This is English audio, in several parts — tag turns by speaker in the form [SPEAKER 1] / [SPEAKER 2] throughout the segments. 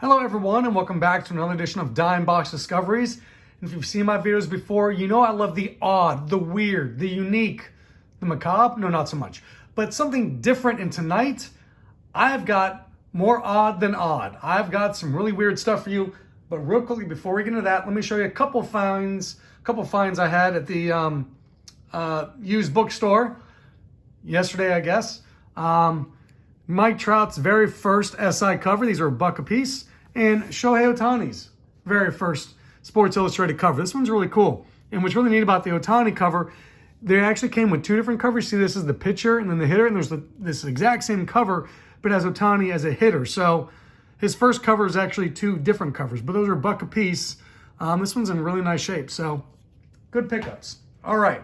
[SPEAKER 1] Hello everyone and welcome back to another edition of Dime Box Discoveries. And if you've seen my videos before, you know I love the odd, the weird, the unique, the macabre, no not so much, but something different. And tonight, I've got more odd than odd. I've got some really weird stuff for you, but real quickly before we get into that, let me show you a couple finds I had at the used bookstore yesterday, I guess. Mike Trout's very first SI cover. These are $1 a piece. And Shohei Ohtani's very first Sports Illustrated cover. This one's really cool. And what's really neat about the Ohtani cover, they actually came with two different covers. See, this is the pitcher and then the hitter. And there's this exact same cover, but has Ohtani as a hitter. So his first cover is actually two different covers, but those are $1 a piece. This one's in really nice shape. So good pickups. All right,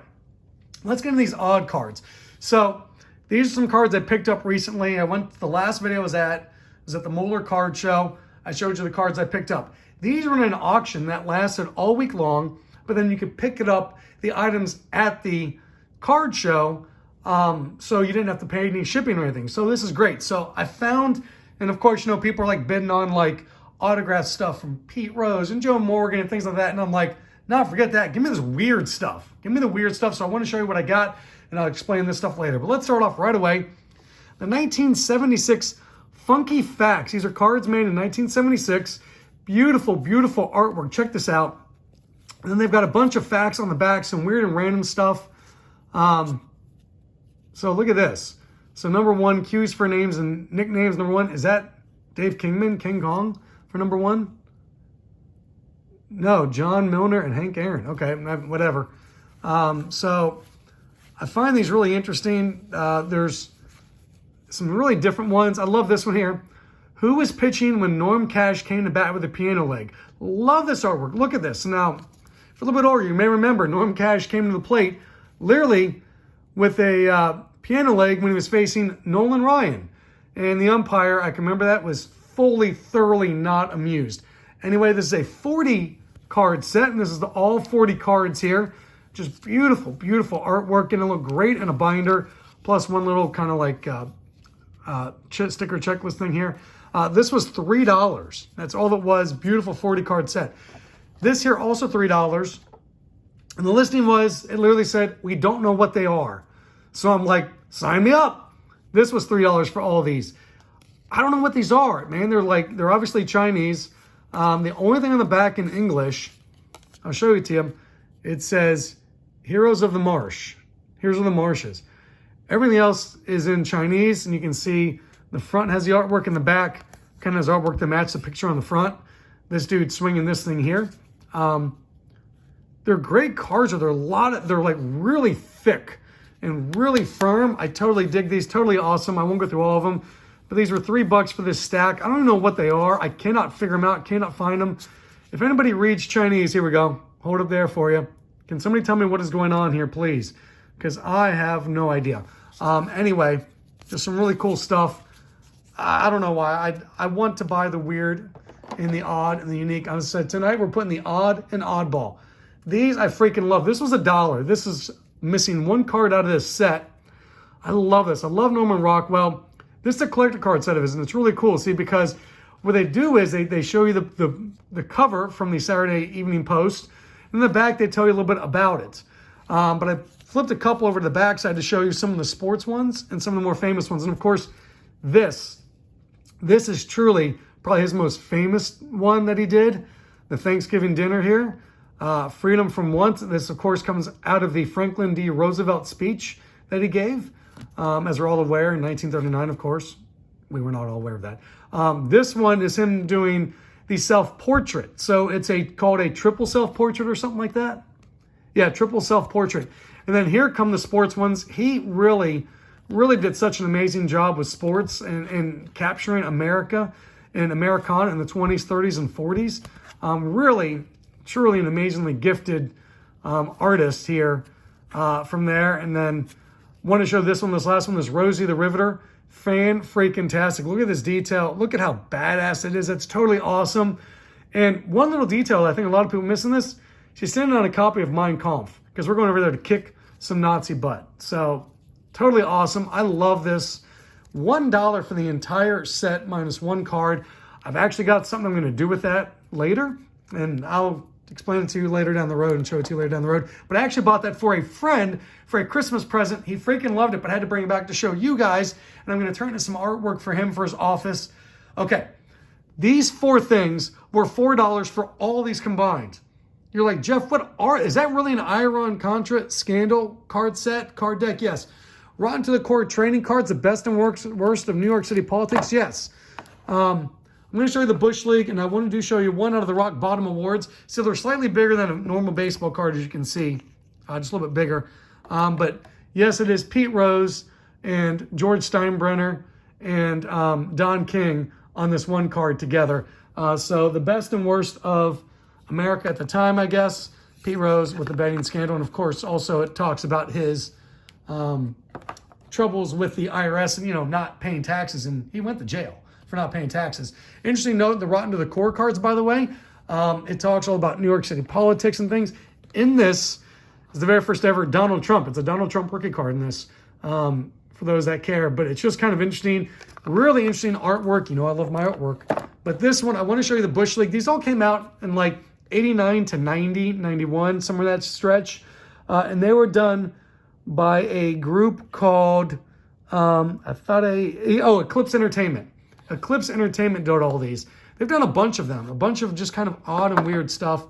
[SPEAKER 1] let's get into these odd cards. So these are some cards I picked up recently. The last video I was at the Moeller card show. I showed you the cards I picked up. These were in an auction that lasted all week long, but then you could pick it up, the items at the card show, so you didn't have to pay any shipping or anything. So this is great. So I found, and of course, you know, people are like bidding on like autograph stuff from Pete Rose and Joe Morgan and things like that. And I'm like, no, forget that. Give me this weird stuff. Give me the weird stuff. So I want to show you what I got, and I'll explain this stuff later. But let's start off right away. The 1976 Funky Facts. These are cards made in 1976. Beautiful, beautiful artwork. Check this out. And then they've got a bunch of facts on the back, some weird and random stuff. So look at this. So number one, cues for names and nicknames. Number one, is that Dave Kingman, King Kong for number one? No, John Milner and Hank Aaron. Okay, whatever. So I find these really interesting. There's some really different ones. I love this one here. Who was pitching when Norm Cash came to bat with a piano leg? Love this artwork. Look at this. Now, for a little bit older, you may remember Norm Cash came to the plate literally with a piano leg when he was facing Nolan Ryan. And the umpire, I can remember that, was thoroughly not amused. Anyway, this is a 40 card set, and this is all 40 cards here. Just beautiful, beautiful artwork, and it look great in a binder, plus one little kind of like sticker checklist thing here. This was $3. That's all it was. Beautiful 40 card set. This here also $3. And the listing was, it literally said, we don't know what they are. So I'm like, sign me up. This was $3 for all of these. I don't know what these are, man. They're obviously Chinese. The only thing on the back in English, I'll show it to you. It says, Heroes of the Marsh. Here's of the Marshes. Everything else is in Chinese, and you can see the front has the artwork in the back, kind of has artwork to match the picture on the front. This dude swinging this thing here. They're great cards. They're like really thick and really firm. I totally dig these. Totally awesome. I won't go through all of them, but these were $3 for this stack. I don't even know what they are. I cannot figure them out. Cannot find them. If anybody reads Chinese, here we go. Hold up there for you. Can somebody tell me what is going on here, please? Because I have no idea. Anyway, just some really cool stuff. I don't know why. I want to buy the weird and the odd and the unique. I said tonight we're putting the odd and oddball. These I freaking love. This was $1. This is missing one card out of this set. I love this. I love Norman Rockwell. This is a collector card set of his, and it's really cool. See, because what they do is they show you the cover from the Saturday Evening Post. In the back, they tell you a little bit about it. But I flipped a couple over to the back side to show you some of the sports ones and some of the more famous ones. And of course, this is truly probably his most famous one that he did, the Thanksgiving dinner here. Freedom from Want. This, of course, comes out of the Franklin D. Roosevelt speech that he gave, as we're all aware, in 1939, of course. We were not all aware of that. This one is him doing the self-portrait. So it's called a triple self-portrait or something like that. Yeah, triple self-portrait. And then here come the sports ones. He really did such an amazing job with sports and capturing America and Americana in the 20s, 30s, and 40s. Really, truly an amazingly gifted artist here from there. And then want to show this last one, this Rosie the Riveter. Fan-freaking-tastic. Look at this detail. Look at how badass it is. That's totally awesome. And one little detail I think a lot of people miss in this, she's sitting on a copy of Mein Kampf because we're going over there to kick some Nazi butt. So totally awesome. I love this. $1 for the entire set minus one card. I've actually got something I'm going to do with that later, and I'll explain it to you later down the road and show it to you later down the road. But I actually bought that for a friend for a Christmas present. He freaking loved it, but I had to bring it back to show you guys, and I'm going to turn it into some artwork for him for his office. Okay, these 4 things were $4 for all these combined. You're like, Jeff, is that really an Iran-Contra scandal card set, card deck? Yes. Rotten to the Core trading cards, the best and worst of New York City politics? Yes. I'm going to show you the Bush League, and I wanted to show you one out of the Rock Bottom Awards. So they're slightly bigger than a normal baseball card, as you can see. Just a little bit bigger. But yes, it is Pete Rose and George Steinbrenner and Don King on this one card together. So the best and worst of America at the time, I guess. Pete Rose with the betting scandal. And, of course, also it talks about his troubles with the IRS and, not paying taxes. And he went to jail for not paying taxes. Interesting note, the Rotten to the Core cards, by the way, it talks all about New York City politics and things. In this is the very first ever Donald Trump. It's a Donald Trump rookie card in this, for those that care. But it's just kind of interesting, really interesting artwork. I love my artwork. But this one, I want to show you the Bush League. These all came out in like 89 to 90, 91, somewhere that stretch. And they were done by a group called, Eclipse Entertainment. Eclipse Entertainment did all these. They've done a bunch of them, a bunch of just kind of odd and weird stuff.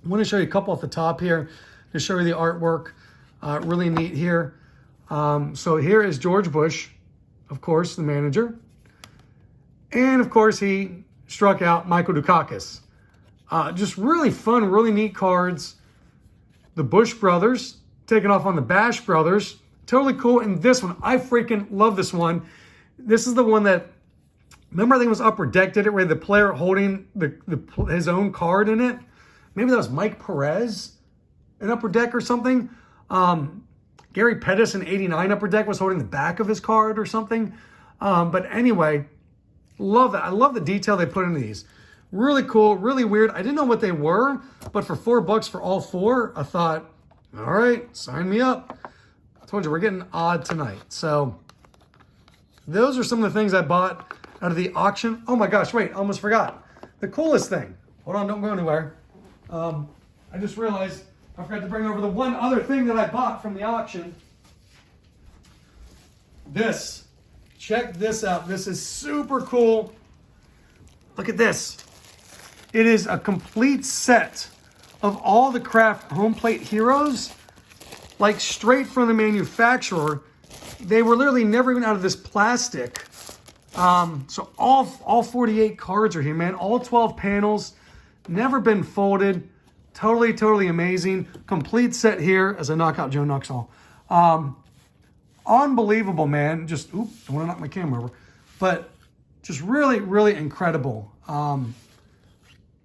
[SPEAKER 1] I want to show you a couple off the top here to show you the artwork. Really neat here. So here is George Bush, of course, the manager. And, of course, he struck out Michael Dukakis. Just really fun, really neat cards. The Bush brothers taking off on the Bash brothers. Totally cool. And this one, I freaking love this one. This is the one that, remember, I think it was Upper Deck did it, where the player holding his own card in it. Maybe that was Mike Perez in Upper Deck or something. Gary Pettis in 89 Upper Deck was holding the back of his card or something. But anyway, love that. I love the detail they put into these. Really cool, really weird. I didn't know what they were, but for $4 for all 4, I thought, all right, sign me up. I told you, we're getting odd tonight. So those are some of the things I bought out of the auction. Oh my gosh, wait, almost forgot. The coolest thing. Hold on, don't go anywhere. I just realized I forgot to bring over the one other thing that I bought from the auction. This. Check this out. This is super cool. Look at this. It is a complete set of all the Kraft home plate heroes, like straight from the manufacturer. They were literally never even out of this plastic. So all 48 cards are here, man. All 12 panels, never been folded. Totally, totally amazing. Complete set here as a knockout Joe Nuxhall. Unbelievable, man. Just, don't want to knock my camera over. But just really, really incredible.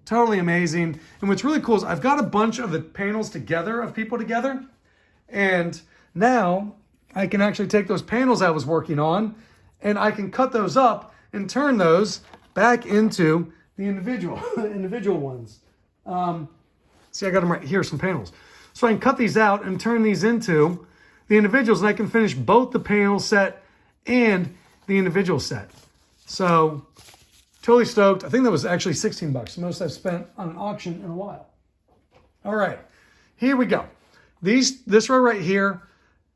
[SPEAKER 1] Totally amazing. And what's really cool is I've got a bunch of the panels together, of people together. And now I can actually take those panels I was working on and I can cut those up and turn those back into the individual ones. See, I got them right here, some panels. So I can cut these out and turn these into the individuals, and I can finish both the panel set and the individual set. So totally stoked. I think that was actually $16, the most I've spent on an auction in a while. All right, here we go. This row right here,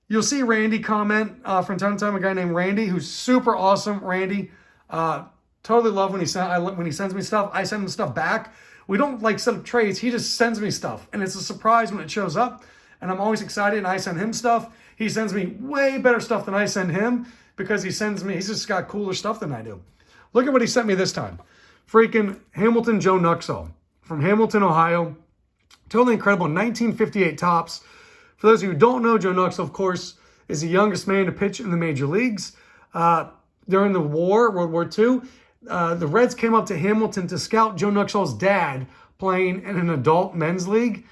[SPEAKER 1] you'll see Randy comment from time to time, a guy named Randy, who's super awesome. Randy, totally love when he sends me stuff. I send him stuff back. We don't like set up trades. He just sends me stuff, and it's a surprise when it shows up. And I'm always excited, and I send him stuff. He sends me way better stuff than I send him because he's just got cooler stuff than I do. Look at what he sent me this time. Freaking Hamilton Joe Nuxhall from Hamilton, Ohio. Totally incredible. 1958 tops. For those of you who don't know, Joe Nuxhall, of course, is the youngest man to pitch in the major leagues. During the war, World War II, the Reds came up to Hamilton to scout Joe Nuxhall's dad playing in an adult men's league.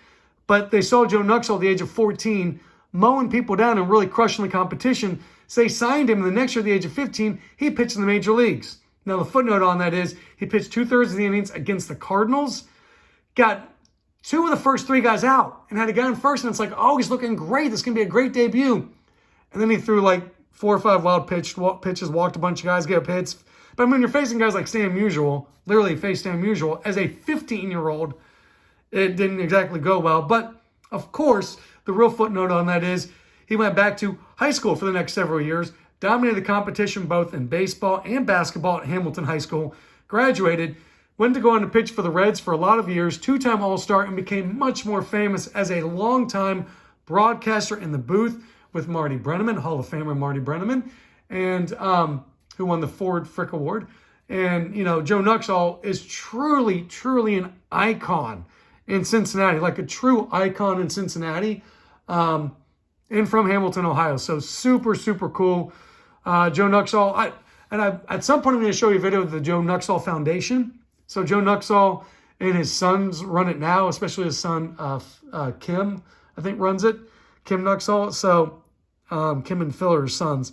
[SPEAKER 1] But they saw Joe Nuxhall at the age of 14 mowing people down and really crushing the competition. So they signed him, and the next year at the age of 15, he pitched in the major leagues. Now, the footnote on that is he pitched 2/3 of the innings against the Cardinals, got 2 of the first 3 guys out, and had a guy in first, and it's like, oh, he's looking great. This can be a great debut. And then he threw like 4 or 5 wild pitches, walked a bunch of guys, gave up hits, But when you're facing guys like Stan Musial, literally faced Stan Musial, as a 15-year-old, it didn't exactly go well. But, of course, the real footnote on that is he went back to high school for the next several years, dominated the competition both in baseball and basketball at Hamilton High School, graduated, went to go on to pitch for the Reds for a lot of years, two-time All-Star, and became much more famous as a longtime broadcaster in the booth with Marty Brennaman, Hall of Famer Marty Brennaman, and who won the Ford Frick Award. And, Joe Nuxhall is truly, truly an icon in Cincinnati, like a true icon in Cincinnati, and from Hamilton, Ohio. So super, super cool. Joe Nuxhall, at some point I'm going to show you a video of the Joe Nuxhall Foundation. So Joe Nuxhall and his sons run it now, especially his son, Kim, I think runs it. Kim Nuxhall. So Kim and Phil are his sons.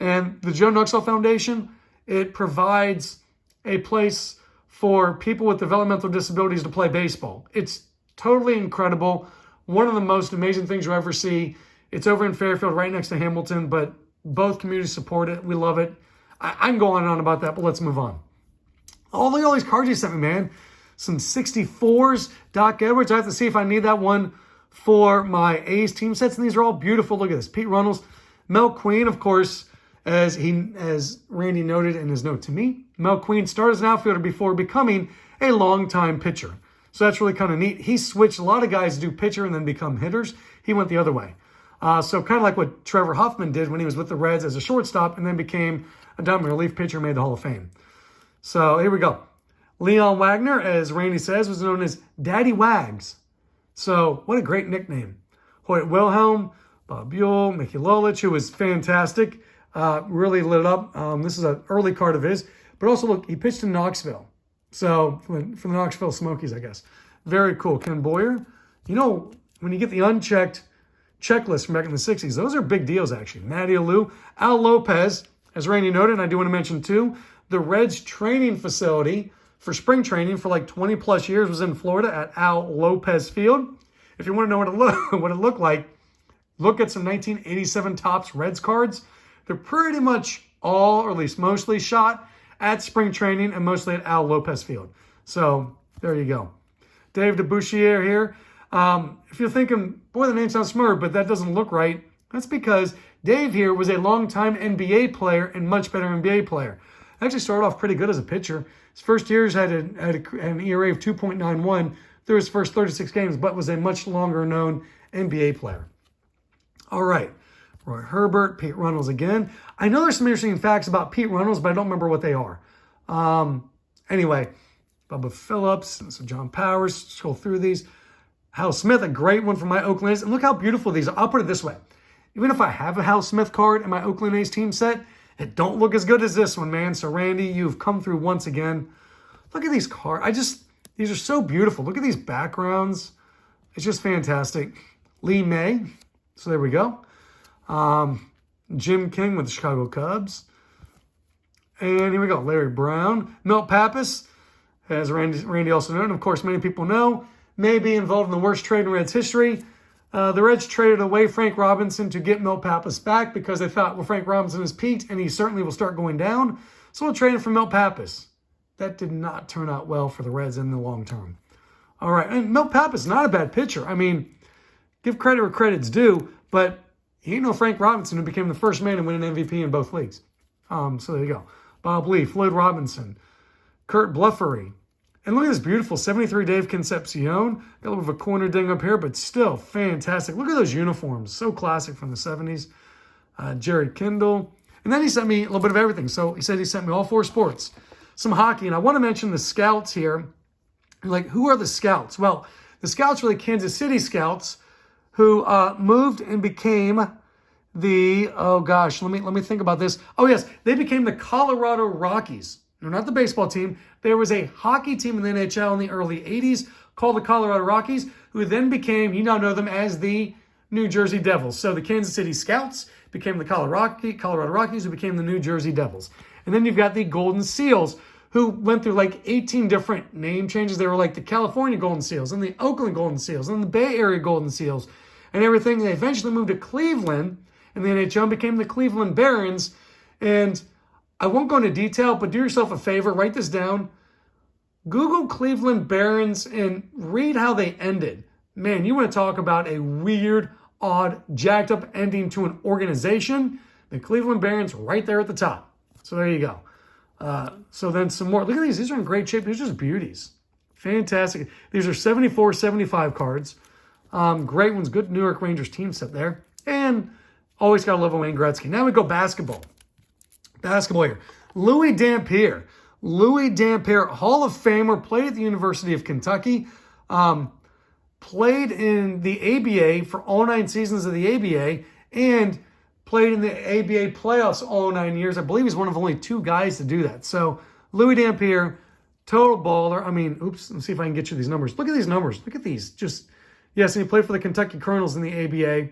[SPEAKER 1] And the Joe Nuxhall Foundation, it provides a place for people with developmental disabilities to play baseball. It's totally incredible. One of the most amazing things you'll ever see. It's over in Fairfield, right next to Hamilton, but both communities support it. We love it. I can go on and on about that, but let's move on. Oh, look at all these cards you sent me, man. Some 64s. Doc Edwards. I have to see if I need that one for my A's team sets. And these are all beautiful. Look at this. Pete Runnels. Mel Queen, of course, as Randy noted in his note to me. Mel Queen started as an outfielder before becoming a longtime pitcher. So that's really kind of neat. He switched. A lot of guys do pitcher and then become hitters. He went the other way. So kind of like what Trevor Huffman did when he was with the Reds as a shortstop and then became a dominant relief pitcher, made the Hall of Fame. So here we go. Leon Wagner, as Randy says, was known as Daddy Wags. So what a great nickname. Hoyt Wilhelm, Bob Buell, Mickey Lolich, who was fantastic, really lit up. This is an early card of his. But also, look, he pitched in Knoxville. So for the Knoxville Smokies, I guess. Very cool. Ken Boyer. When you get the unchecked checklist from back in the 60s, those are big deals, actually. Matty Alou. Al Lopez, as Randy noted, and I do want to mention, too, the Reds training facility for spring training for like 20 plus years was in Florida at Al Lopez Field. If you want to know what it looked like, look at some 1987 Topps Reds cards. They're pretty much all, or at least mostly, shot at spring training and mostly at Al Lopez Field. So there you go. Dave DeBouchier here. If you're thinking, boy, the name sounds familiar, but that doesn't look right, that's because Dave here was a longtime NBA player and much better NBA player. Actually started off pretty good as a pitcher. His first years had an ERA of 2.91 through his first 36 games, but was a much longer known NBA player. All right. Roy Herbert, Pete Runnels again. I know there's some interesting facts about Pete Runnels, but I don't remember what they are. Anyway, Bubba Phillips, so John Powers, scroll through these. Hal Smith, a great one for my Oakland A's. And look how beautiful these are. I'll put it this way. Even if I have a Hal Smith card in my Oakland A's team set, it don't look as good as this one, man. So, Randy, you've come through once again. Look at these cards. These are so beautiful. Look at these backgrounds. It's just fantastic. Lee May. So, there we go. Jim King with the Chicago Cubs. And here we go. Larry Brown. Milt Pappas, as Randy also noted. Of course, many people know, may be involved in the worst trade in Reds history. The Reds traded away Frank Robinson to get Milt Pappas back because they thought, well, Frank Robinson has peaked and he certainly will start going down. So we'll trade him for Milt Pappas. That did not turn out well for the Reds in the long term. All right. And Milt Pappas, not a bad pitcher. I mean, give credit where credit's due, but Frank Robinson, who became the first man to win an MVP in both leagues. So there you go. Bob Lee, Floyd Robinson, Kurt Bluffery. And look at this beautiful 73 Dave Concepcion. Got a little bit of a corner ding up here, but still fantastic. Look at those uniforms. So classic from the 70s. Jared Kendall. And then he sent me a little bit of everything. So he said he sent me all 4 sports. Some hockey. And I want to mention the Scouts here. Like, who are the Scouts? Well, the Scouts were the Kansas City Scouts who moved and became the, let me think about this. Oh, yes, they became the Colorado Rockies. No, not the baseball team. There was a hockey team in the NHL in the early 80s called the Colorado Rockies, who then became, you now know them as the New Jersey Devils. So the Kansas City Scouts became the Colorado Rockies, who became the New Jersey Devils. And then you've got the Golden Seals, who went through like 18 different name changes. They were like the California Golden Seals and the Oakland Golden Seals and the Bay Area Golden Seals and everything. They eventually moved to Cleveland, and the NHL became the Cleveland Barons. And I won't go into detail, but do yourself a favor, write this down. Google Cleveland Barons and read how they ended. Man, you want to talk about a weird, odd, jacked up ending to an organization? The Cleveland Barons right there at the top. So there you go. So then some more. Look at these. These are in great shape. These are just beauties. Fantastic. These are 74, 75 cards. Great ones. Good New York Rangers team set there. And always got to love a Wayne Gretzky. Now we go basketball. Basketball here. Louis Dampier. Louis Dampier, Hall of Famer, played at the University of Kentucky. Played in the ABA for all 9 seasons of the ABA. And played in the ABA playoffs all 9 years. I believe he's one of only 2 guys to do that. So Louis Dampier, total baller. I mean, oops, let's see if I can get you these numbers. Look at these numbers. Look at these. Just, yes, and he played for the Kentucky Colonels in the ABA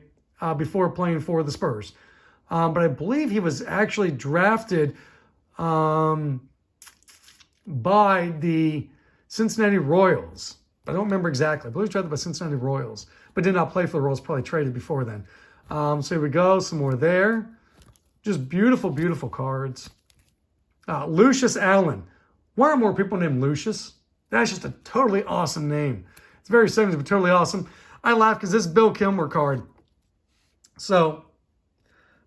[SPEAKER 1] before playing for the Spurs. But I believe he was actually drafted by the Cincinnati Royals. I don't remember exactly. I believe he was drafted by Cincinnati Royals, but did not play for the Royals, probably traded before then. So here we go. Some more there. Just beautiful, beautiful cards. Lucius Allen. Why are more people named Lucius? That's just a totally awesome name. It's very 70s, but totally awesome. I laugh because this is Bill Kilmer card. So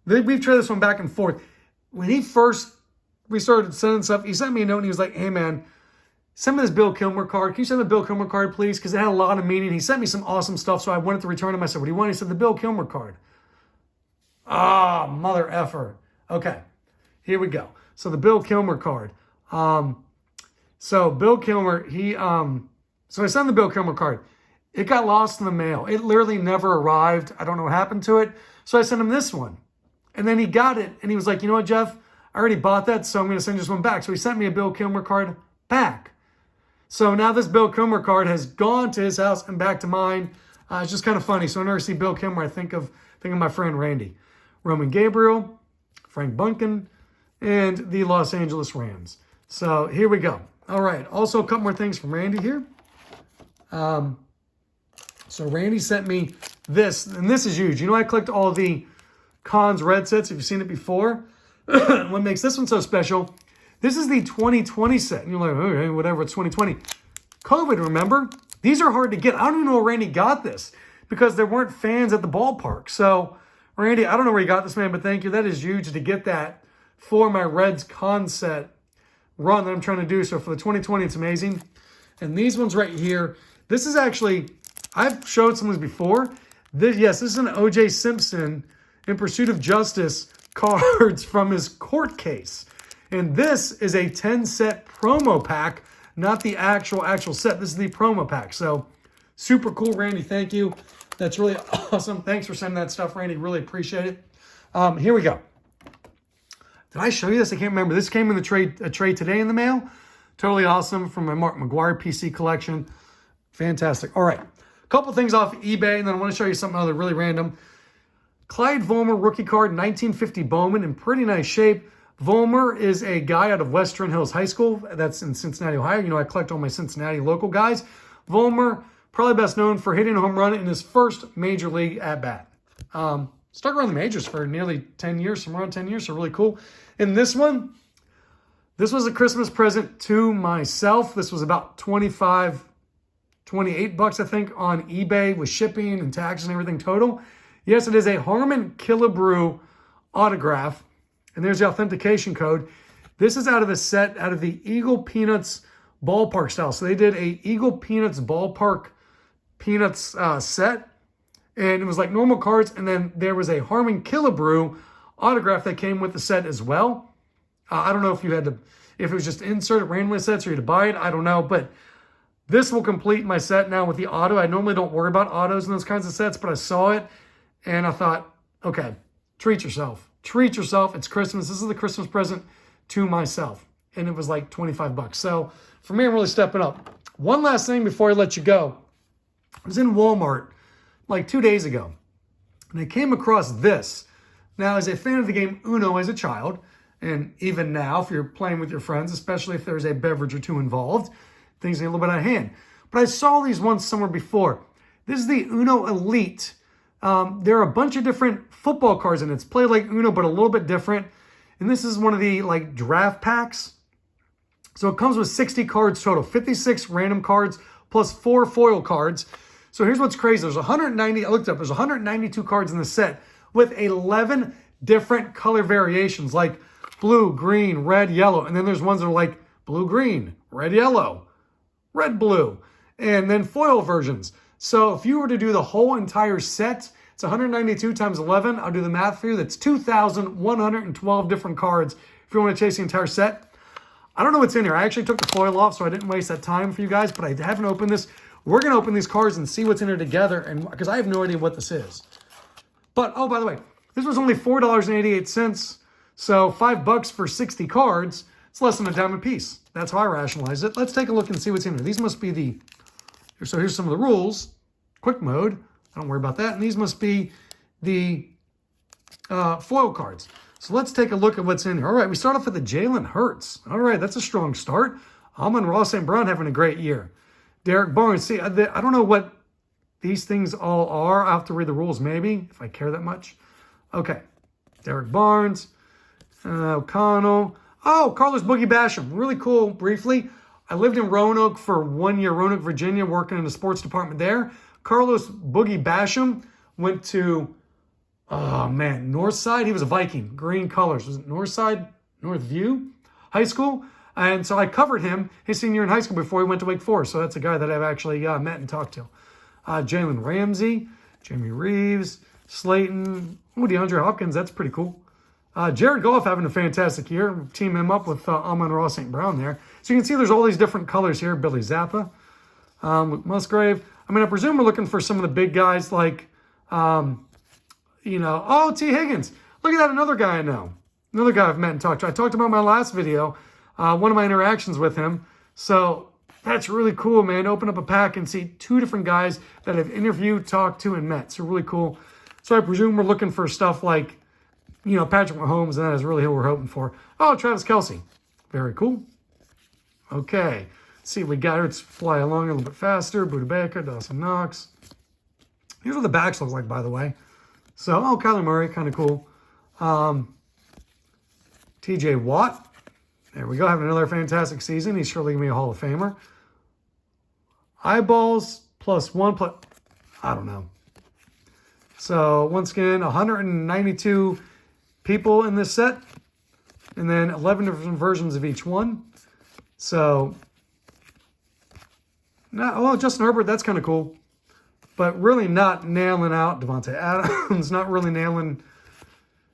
[SPEAKER 1] we've traded this one back and forth. When we started sending stuff, he sent me a note and he was like, hey man, send me this Bill Kilmer card. Can you send me the Bill Kilmer card, please? Because it had a lot of meaning. He sent me some awesome stuff, so I wanted to return him. I said, what do you want? He said, the Bill Kilmer card. Ah, mother effer. Okay, here we go. So the Bill Kilmer card. So Bill Kilmer, so I sent the Bill Kilmer card. It got lost in the mail. It literally never arrived. I don't know what happened to it. So I sent him this one. And then he got it, and he was like, you know what, Jeff? I already bought that, so I'm going to send this one back. So he sent me a Bill Kilmer card back. So now this Bill Kilmer card has gone to his house and back to mine. It's just kind of funny. So whenever I see Bill Kilmer, I think of my friend Randy. Roman Gabriel, Frank Bunkin, and the Los Angeles Rams. So here we go. All right. Also, a couple more things from Randy here. So Randy sent me this, and this is huge. You know, I clicked all the Cons red sets. If you've seen it before, what makes this one so special? This is the 2020 set. And you're like, okay, whatever, it's 2020. COVID, remember? These are hard to get. I don't even know where Randy got this because there weren't fans at the ballpark. So, Randy, I don't know where you got this, man, but thank you. That is huge to get that for my Reds con set run that I'm trying to do. So for the 2020, it's amazing. And these ones right here, this is actually, I've showed some of these before. This is an O.J. Simpson In Pursuit of Justice cards from his court case. And this is a 10-set promo pack, not the actual set. This is the promo pack. So super cool, Randy. Thank you. That's really awesome. Thanks for sending that stuff, Randy. Really appreciate it. Here we go. Did I show you this? I can't remember. This came in a trade today in the mail. Totally awesome from my Mark McGuire PC collection. Fantastic. All right. A couple things off eBay, and then I want to show you something other really random. Clyde Vulmer rookie card, 1950 Bowman, in pretty nice shape. Vulmer is a guy out of Western Hills High School. That's in Cincinnati, Ohio. You know, I collect all my Cincinnati local guys. Vulmer, probably best known for hitting a home run in his first major league at-bat. Stuck around the majors for nearly 10 years, somewhere around 10 years, so really cool. And this one, this was a Christmas present to myself. This was about $28, I think, on eBay with shipping and taxes and everything total. Yes, it is a Harmon Killebrew autograph. And there's the authentication code. This is out of a set out of the Eagle Peanuts ballpark style. So they did a Eagle Peanuts ballpark Peanuts set. And it was like normal cards. And then there was a Harmon Killebrew autograph that came with the set as well. I don't know if if it was just inserted randomly sets or you had to buy it. I don't know. But this will complete my set now with the auto. I normally don't worry about autos and those kinds of sets, but I saw it and I thought, okay, treat yourself. Treat yourself. It's Christmas. This is the Christmas present to myself. And it was like 25 bucks. So for me, I'm really stepping up. One last thing before I let you go. I was in Walmart like 2 days ago. And I came across this. Now, as a fan of the game Uno as a child, and even now, if you're playing with your friends, especially if there's a beverage or two involved, things get a little bit out of hand. But I saw these once somewhere before. This is the Uno Elite. There are a bunch of different football cards in it. It's played like Uno, but a little bit different. And this is one of the like draft packs. So it comes with 60 cards total, 56 random cards plus 4 foil cards. So here's what's crazy. There's 190, I looked up, there's 192 cards in the set with 11 different color variations like blue, green, red, yellow. And then there's ones that are like blue, green, red, yellow, red, blue, and then foil versions. So if you were to do the whole entire set, it's 192 times 11. I'll do the math for you. That's 2,112 different cards if you want to chase the entire set. I don't know what's in here. I actually took the foil off, so I didn't waste that time for you guys, but I haven't opened this. We're going to open these cards and see what's in here together, and because I have no idea what this is. But, oh, by the way, this was only $4.88, so $5 for 60 cards. It's less than a dime a piece. That's how I rationalize it. Let's take a look and see what's in here. These must be the, so here's some of the rules. Quick mode. Don't worry about that. And these must be the foil cards. So let's take a look at what's in here. All right, we start off with the Jalen Hurts. All right, that's a strong start. Amon-Ra St. Brown having a great year. Derek Barnes. See, I don't know what these things all are. I'll have to read the rules maybe, if I care that much. Okay, Derek Barnes, O'Connell. Oh, Carlos Boogie Basham. Really cool, briefly. I lived in Roanoke for 1 year, Roanoke, Virginia, working in the sports department there. Carlos Boogie Basham went to, oh man, Northside. He was a Viking, green colors. Was it Northside, Northview High School? And so I covered him his senior year in high school before he went to Wake Forest. So that's a guy that I've actually met and talked to. Jalen Ramsey, Jamie Reeves, Slayton, DeAndre Hopkins. That's pretty cool. Jared Goff having a fantastic year. Team him up with Amon-Ra St. Brown there. So you can see there's all these different colors here. Billy Zappa, Luke Musgrave. I mean, I presume we're looking for some of the big guys like, oh, T. Higgins. Look at that, another guy I know. Another guy I've met and talked to. I talked about my last video, one of my interactions with him. So that's really cool, man. Open up a pack and see 2 different guys that I've interviewed, talked to, and met. So really cool. So I presume we're looking for stuff like, Patrick Mahomes, and that is really who we're hoping for. Oh, Travis Kelce. Very cool. Okay. Let's see, we got her. Let's fly along a little bit faster. Buda Baker, Dawson Knox. Here's what the backs look like, by the way. So, Kyler Murray, kind of cool. TJ Watt. There we go, having another fantastic season. He's surely going to be a Hall of Famer. Eyeballs +1. I don't know. So, once again, 192 people in this set. And then 11 different versions of each one. So, Justin Herbert, that's kind of cool. But really not nailing out Devontae Adams. Not really nailing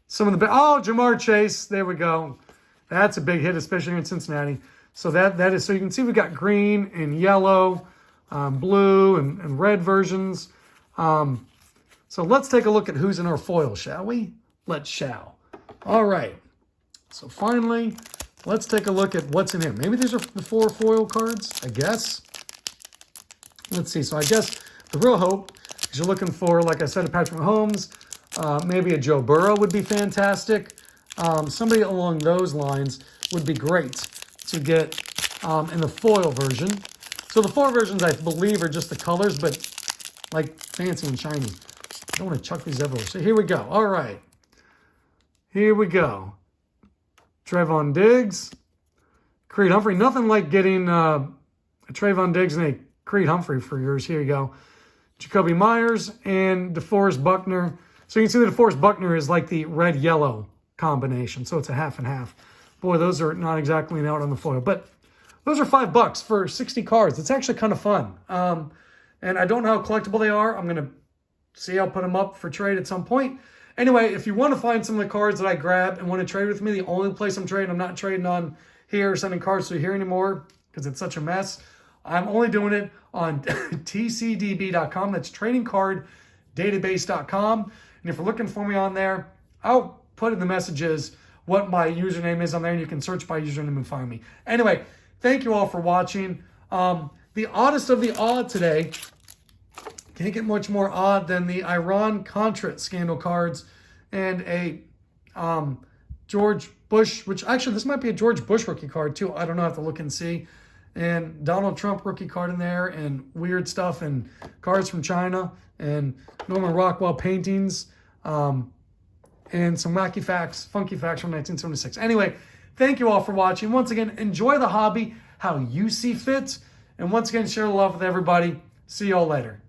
[SPEAKER 1] some of the... Oh, Jamar Chase. There we go. That's a big hit, especially here in Cincinnati. So that is... So you can see we've got green and yellow, blue and red versions. So let's take a look at who's in our foil, shall we? Let's shall. All right. So finally, let's take a look at what's in here. Maybe these are the 4 foil cards, I guess. Let's see. So I guess the real hope is you're looking for, like I said, a Patrick Mahomes. Maybe a Joe Burrow would be fantastic. Somebody along those lines would be great to get in the foil version. So the foil versions, I believe, are just the colors, but like fancy and shiny. I don't want to chuck these everywhere. So here we go. All right. Here we go. Trayvon Diggs. Creed Humphrey. Nothing like getting a Trayvon Diggs and a Creed Humphrey for yours. Here you go. Jacoby Myers and DeForest Buckner. So you can see that DeForest Buckner is like the red-yellow combination. So it's a half and half. Boy, those are not exactly out on the foil. But those are $5 for 60 cards. It's actually kind of fun. And I don't know how collectible they are. I'm going to see. I'll put them up for trade at some point. Anyway, if you want to find some of the cards that I grabbed and want to trade with me, the only place I'm trading, I'm not trading on here, sending cards to here anymore because it's such a mess. I'm only doing it on tcdb.com. That's tradingcarddatabase.com. And if you're looking for me on there, I'll put in the messages what my username is on there, and you can search by username and find me. Anyway, thank you all for watching. The oddest of the odd today, can't get much more odd than the Iran-Contra scandal cards and a George Bush, which actually this might be a George Bush rookie card too. I don't know, I have to look and see. And Donald Trump rookie card in there and weird stuff and cards from China and Norman Rockwell paintings. and some wacky facts, funky facts from 1976. Anyway, thank you all for watching. Once again, enjoy the hobby how you see fit. And once again, share the love with everybody. See you all later.